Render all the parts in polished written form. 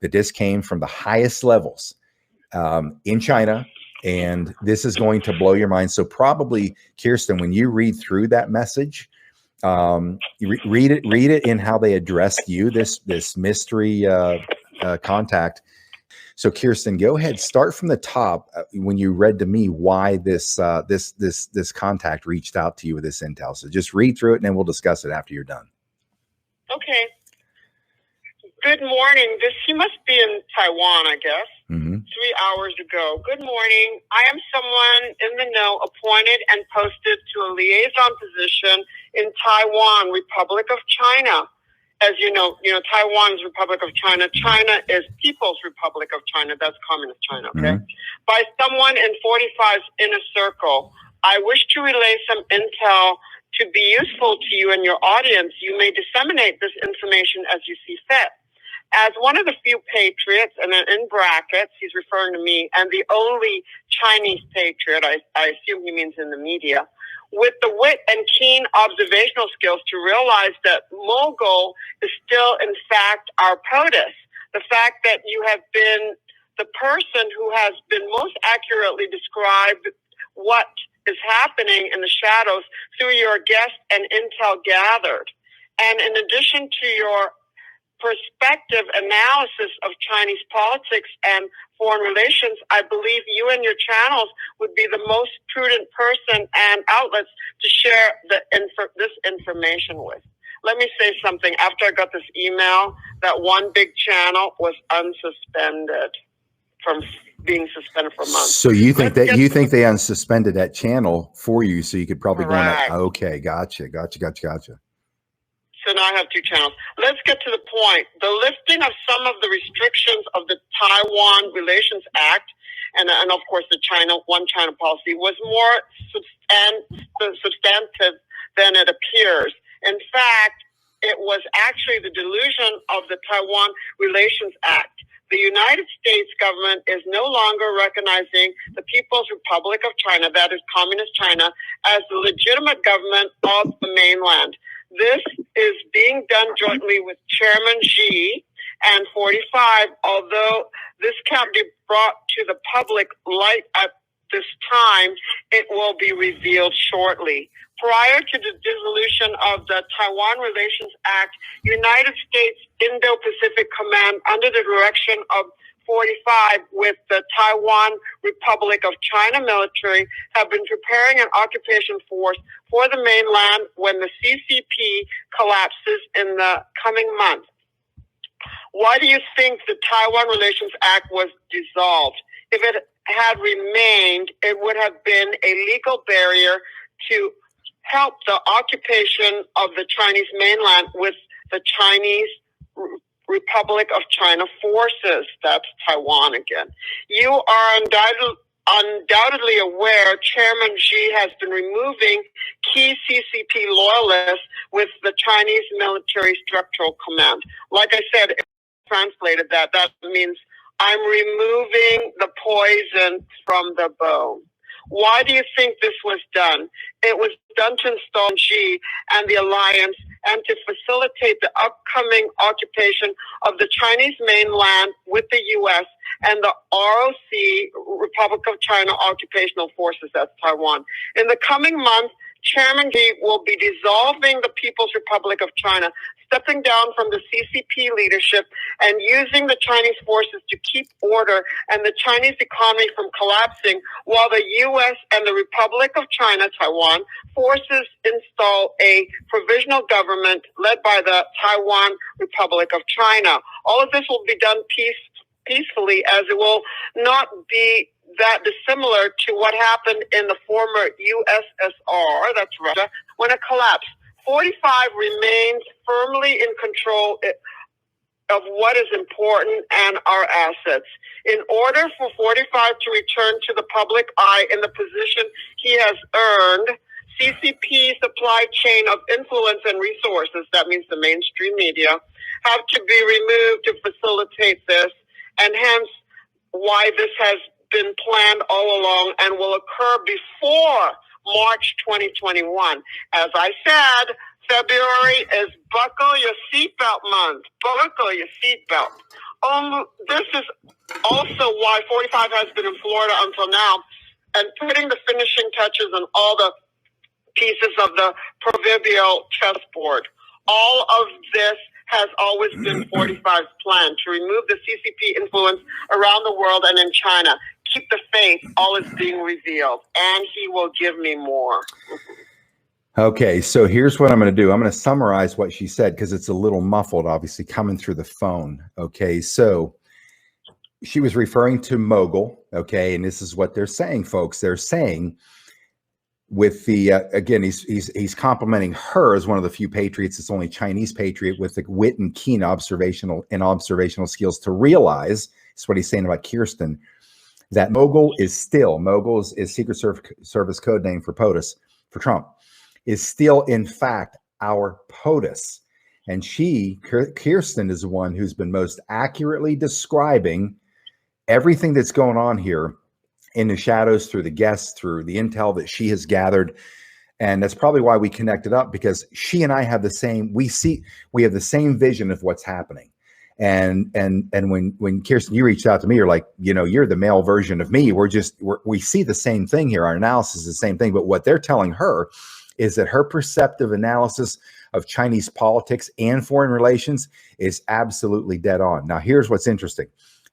that this came from the highest levels in China, and this is going to blow your mind. So probably, Kirsten, when you read through that message, you read it in how they addressed you, this mystery contact. So Kirsten, go ahead, start from the top when you read to me why this contact reached out to you with this intel. So just read through it, and then we'll discuss it after you're done. Okay. Good morning. You must be in Taiwan, I guess. 3 hours ago. Good morning. I am someone in the know appointed and posted to a liaison position in Taiwan, Republic of China. As you know, Taiwan is Republic of China. China is People's Republic of China. That's Communist China, okay? By someone in 45's inner circle. I wish to relay some intel to be useful to you and your audience. You may disseminate this information as you see fit. As one of the few patriots, and then in brackets, he's referring to me, and the only Chinese patriot, I assume he means in the media, with the wit and keen observational skills to realize that Mogul is still, in fact, our POTUS. The fact that you have been the person who has been most accurately described what is happening in the shadows through your guest and intel gathered. And in addition to your perspective analysis of Chinese politics and foreign relations, I believe you and your channels would be the most prudent person and outlets to share this information with. Let me say something. After I got this email, that one big channel was unsuspended from being suspended for months. So you think they unsuspended that channel for you so you could probably go on that? Okay, gotcha. So now I have two channels. Let's get to the point. The lifting of some of the restrictions of the Taiwan Relations Act and of course the One China policy was more substantive than it appears. In fact, it was actually the delusion of the Taiwan Relations Act. The United States government is no longer recognizing the People's Republic of China, that is Communist China, as the legitimate government of the mainland. This is being done jointly with Chairman Xi and 45, although this can't be brought to the public light at this time, it will be revealed shortly. Prior to the dissolution of the Taiwan Relations Act, United States Indo-Pacific Command, under the direction of 45 with the Taiwan Republic of China military, have been preparing an occupation force for the mainland when the CCP collapses in the coming month. Why do you think the Taiwan Relations Act was dissolved? If it had remained, it would have been a legal barrier to help the occupation of the Chinese mainland with the Chinese Republic of China forces. That's Taiwan again. You are undoubtedly aware Chairman Xi has been removing key CCP loyalists with the Chinese Military Structural Command. Like I said, if I translated that means I'm removing the poison from the bone. Why do you think this was done? It was done to install Xi and the alliance and to facilitate the upcoming occupation of the Chinese mainland with the U.S. and the ROC, Republic of China Occupational Forces, that's Taiwan. In the coming months, Chairman Xi will be dissolving the People's Republic of China, stepping down from the CCP leadership and using the Chinese forces to keep order and the Chinese economy from collapsing while the U.S. and the Republic of China, Taiwan, forces install a provisional government led by the Taiwan Republic of China. All of this will be done peacefully, as it will not be that dissimilar to what happened in the former USSR, that's Russia, when it collapsed. 45 remains firmly in control of what is important and our assets. In order for 45 to return to the public eye in the position he has earned, CCP supply chain of influence and resources, that means the mainstream media, have to be removed to facilitate this, and hence why this has been planned all along and will occur before March 2021. As I said, February is buckle your seatbelt month. Buckle your seatbelt. This is also why 45 has been in Florida until now, and putting the finishing touches on all the pieces of the proverbial chessboard. All of this has always been 45's plan to remove the CCP influence around the world and in China. Keep the faith, all is being revealed, and he will give me more. Okay, so here's what I'm going to do. I'm going to summarize what she said because it's a little muffled, obviously, coming through the phone. Okay, so she was referring to Mogul, okay, and this is what they're saying, folks. They're saying with the, again, he's complimenting her as one of the few patriots, it's only Chinese patriot with the wit and keen observational skills to realize, that's what he's saying about Kirsten, that Mogul is Secret Service code name for POTUS, for Trump, is still, in fact, our POTUS. And Kirsten, is the one who's been most accurately describing everything that's going on here in the shadows through the guests, through the intel that she has gathered. And that's probably why we connected up, because she and I have the same, we have the same vision of what's happening. And when Kirsten, you reached out to me, you're like, you're the male version of me. We see the same thing here. Our analysis is the same thing, but what they're telling her is that her perceptive analysis of Chinese politics and foreign relations is absolutely dead on. Now, here's what's interesting.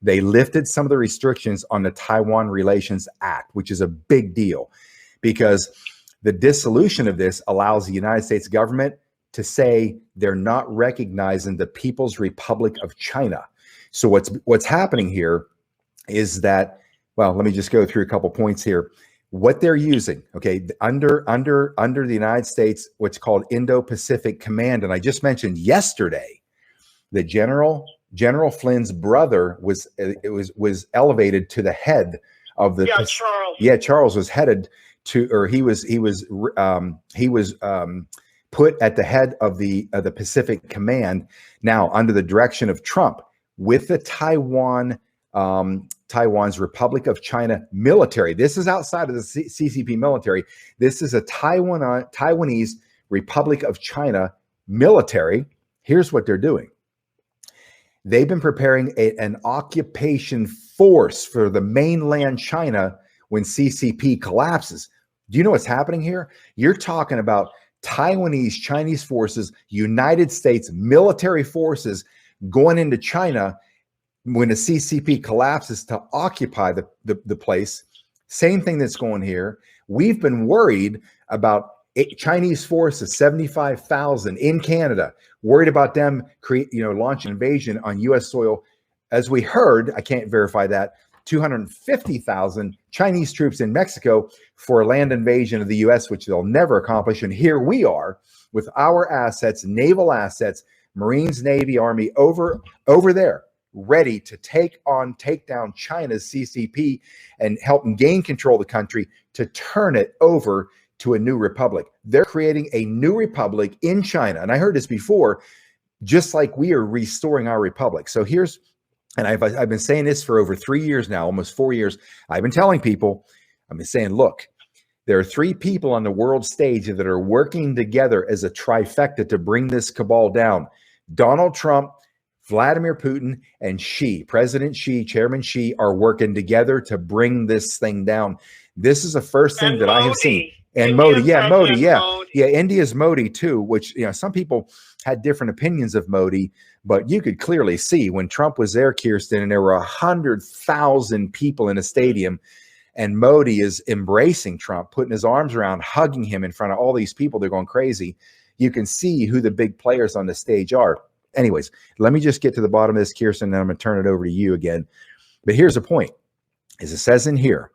They lifted some of the restrictions on the Taiwan Relations Act, which is a big deal because the dissolution of this allows the United States government to say they're not recognizing the People's Republic of China. So what's happening here is that, well, let me just go through a couple points here. What they're using, okay, under the United States, what's called Indo-Pacific Command, and I just mentioned yesterday, the General Flynn's brother was elevated to the head of the Charles. Yeah, Charles was headed to, or he was put at the head of the Pacific Command now under the direction of Trump with the Taiwan's Republic of China military. This is outside of the CCP military. This is a Taiwanese Republic of China military. Here's what they're doing. They've been preparing an occupation force for the mainland China when CCP collapses. Do you know what's happening here? You're talking about Taiwanese Chinese forces, United States military forces going into China when the CCP collapses to occupy the place. Same thing that's going here. We've been worried about Chinese forces, 75,000 in Canada, worried about them launch an invasion on U.S. soil. As we heard, I can't verify that, 250,000 Chinese troops in Mexico for a land invasion of the U.S., which they'll never accomplish. And here we are with our assets, naval assets, Marines, Navy, Army over there, ready to take down China's CCP and help them gain control of the country to turn it over to a new republic. They're creating a new republic in China. And I heard this before, just like we are restoring our republic. So here's, and I've been saying this for over 3 years now, almost 4 years. I've been telling people, I've been saying, look, there are 3 people on the world stage that are working together as a trifecta to bring this cabal down. Donald Trump, Vladimir Putin, and President Xi, Chairman Xi, are working together to bring this thing down. This is the first thing that I have seen. And Modi, India's Modi too, which, some people had different opinions of Modi, but you could clearly see when Trump was there, Kirsten, and there were 100,000 people in a stadium, and Modi is embracing Trump, putting his arms around, hugging him in front of all these people. They're going crazy. You can see who the big players on the stage are. Anyways, let me just get to the bottom of this, Kirsten, and then I'm going to turn it over to you again. But here's the point. As it says in here,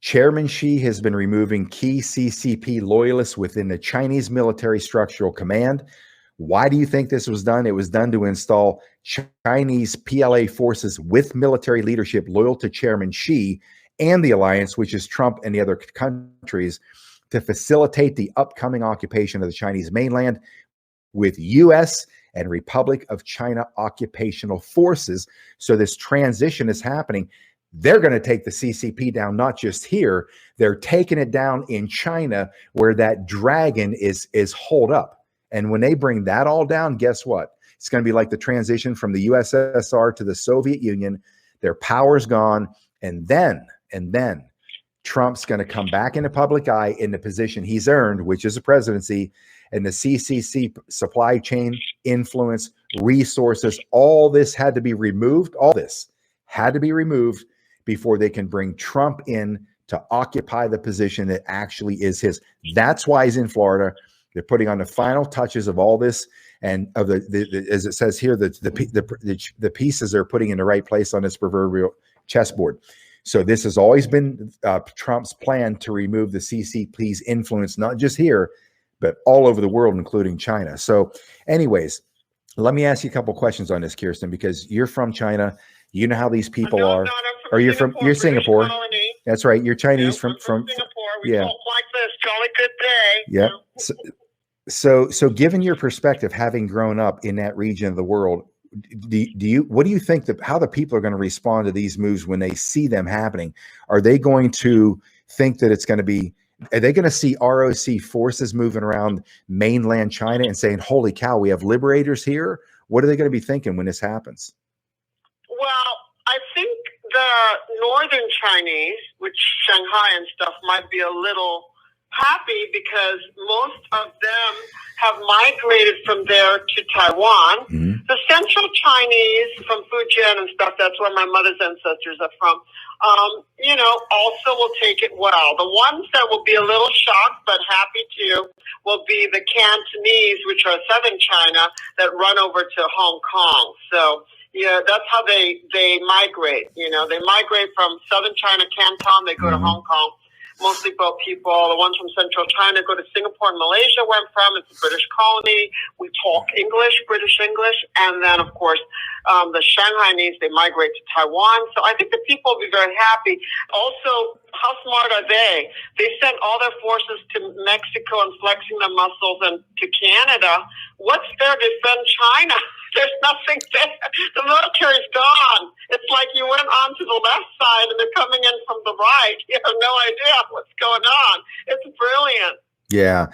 Chairman Xi has been removing key CCP loyalists within the Chinese military structural command. Why do you think this was done? It was done to install Chinese PLA forces with military leadership loyal to Chairman Xi and the alliance, which is Trump and the other countries, to facilitate the upcoming occupation of the Chinese mainland with U.S. and Republic of China occupational forces. So this transition is happening. They're going to take the CCP down, not just here. They're taking it down in China, where that dragon is holed up. And when they bring that all down, guess what? It's going to be like the transition from the USSR to the Soviet Union. Their power's gone. And then Trump's going to come back into public eye in the position he's earned, which is a presidency, and the CCC supply chain influence, resources, all this had to be removed. All this had to be removed before they can bring Trump in to occupy the position that actually is his. That's why he's in Florida. They're putting on the final touches of all this, and of the as it says here, the pieces they're putting in the right place on this proverbial chessboard. So this has always been Trump's plan to remove the CCP's influence, not just here, but all over the world, including China. So anyways, let me ask you a couple questions on this, Kirsten, because you're from China. You know how these people are. Or you're Singapore. That's right. You're Chinese from Singapore. We talk like this. Jolly good day. Yeah. So given your perspective, having grown up in that region of the world, what do you think how the people are going to respond to these moves when they see them happening? Are they going to think that it's going to be, are they going to see ROC forces moving around mainland China and saying, holy cow, we have liberators here? What are they going to be thinking when this happens? Well, I think the northern Chinese, which Shanghai and stuff, might be a little happy because most of them have migrated from there to Taiwan. Mm-hmm. The central Chinese from Fujian and stuff, that's where my mother's ancestors are from, also will take it well. The ones that will be a little shocked but happy too will be the Cantonese, which are southern China, that run over to Hong Kong. So, yeah, that's how they migrate. They migrate from southern China, Canton, they go to Hong Kong. Mostly boat people. The ones from central China go to Singapore and Malaysia, where I'm from. It's a British colony. We talk English, British English. And then, of course, the Shanghainese, they migrate to Taiwan. So I think the people will be very happy. Also, how smart are they? They sent all their forces to Mexico and flexing their muscles, and to Canada. What's there to defend China? There's nothing there. The military's gone. It's like you went on to the left side and they're coming in from the right. You have no idea what's going on. It's brilliant. Yeah.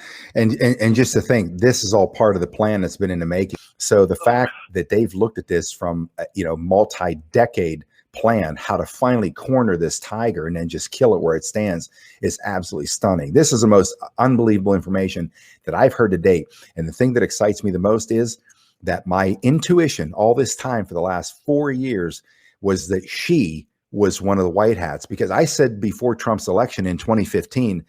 And just to think, this is all part of the plan that's been in the making. So the fact that they've looked at this from, multi-decade plan, how to finally corner this tiger and then just kill it where it stands, is absolutely stunning. This is the most unbelievable information that I've heard to date. And the thing that excites me the most is that my intuition all this time for the last 4 years was that she was one of the white hats, because I said before Trump's election in 2015,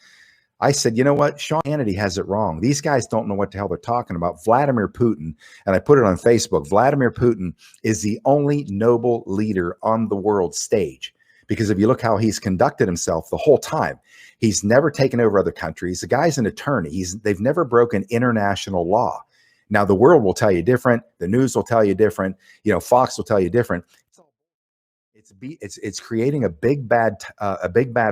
I said, you know what? Sean Hannity has it wrong. These guys don't know what the hell they're talking about. Vladimir Putin, and I put it on Facebook, Vladimir Putin is the only noble leader on the world stage. Because if you look how he's conducted himself the whole time, he's never taken over other countries. The guy's an attorney. They've never broken international law. Now, the world will tell you different. The news will tell you different. Fox will tell you different. It's creating a big bad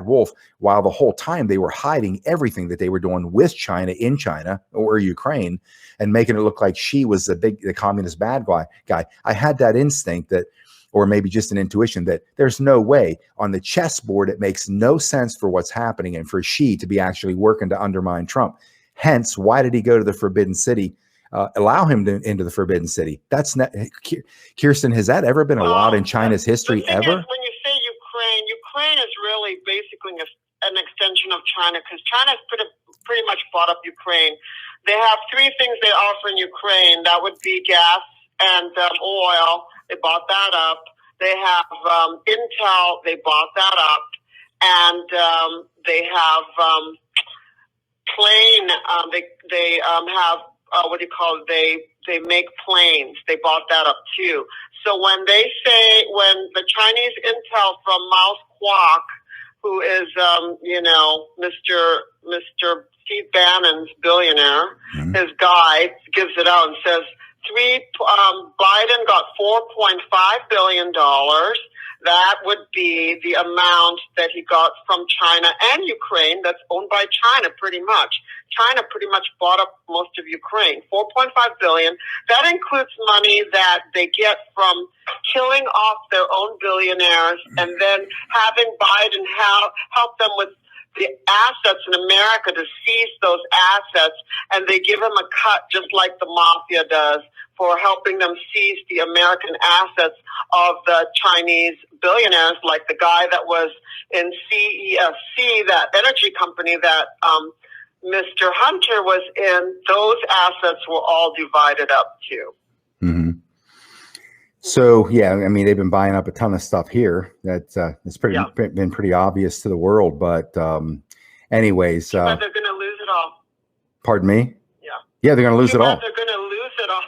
wolf, while the whole time they were hiding everything that they were doing with China in China or Ukraine, and making it look like she was the communist bad guy. I had that instinct that, or maybe just an intuition, that there's no way on the chessboard. It makes no sense for what's happening and for Xi to be actually working to undermine Trump. Hence, why did he go to the Forbidden City? Allow him into the Forbidden City. That's not, Kirsten, has that ever been allowed in China's history ever? When you say Ukraine is really basically an extension of China, because China's pretty much bought up Ukraine. They have three things they offer in Ukraine. That would be gas and oil. They bought that up. They have Intel. They bought that up. And they have plane. They have they make planes. They bought that up too. So when the Chinese intel from Mouse Kwok, who is Mr. Steve Bannon's billionaire, his guy gives it out and says Biden got $4.5 billion. That would be the amount that he got from China and Ukraine, that's owned by China pretty much. China pretty much bought up most of Ukraine, $4.5 billion. That includes money that they get from killing off their own billionaires and then having Biden help them with the assets in America to seize those assets, and they give them a cut just like the mafia does for helping them seize the American assets of the Chinese billionaires, like the guy that was in CESC, that energy company that Mr. Hunter was in. Those assets were all divided up too. Mm-hmm. So, yeah, I mean, they've been buying up a ton of stuff here. It's been pretty obvious to the world. But anyways. But they're going to lose it all. Pardon me? Yeah. Yeah, they're going to lose it all. They're going to lose it all.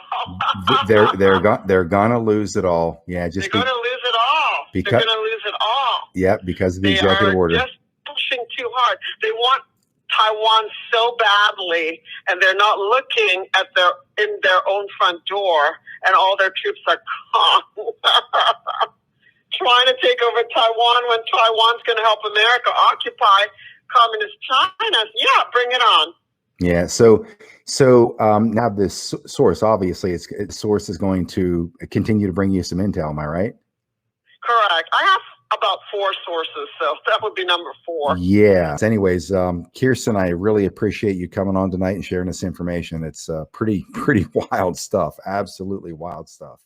they're going to lose it all. Yeah, they're going to lose it all. They're going to lose it all. Yeah, because of the executive order. They are just pushing too hard. They want Taiwan so badly, and they're not looking at in their own front door, and all their troops are gone. Trying to take over Taiwan when Taiwan's going to help America occupy communist China. Yeah, bring it on. Yeah. So now this source, obviously, its source is going to continue to bring you some intel. Am I right? Correct. I have about 4 sources, so that would be number 4. Yeah. Anyways, Kirsten, I really appreciate you coming on tonight and sharing this information. It's pretty wild stuff. Absolutely wild stuff.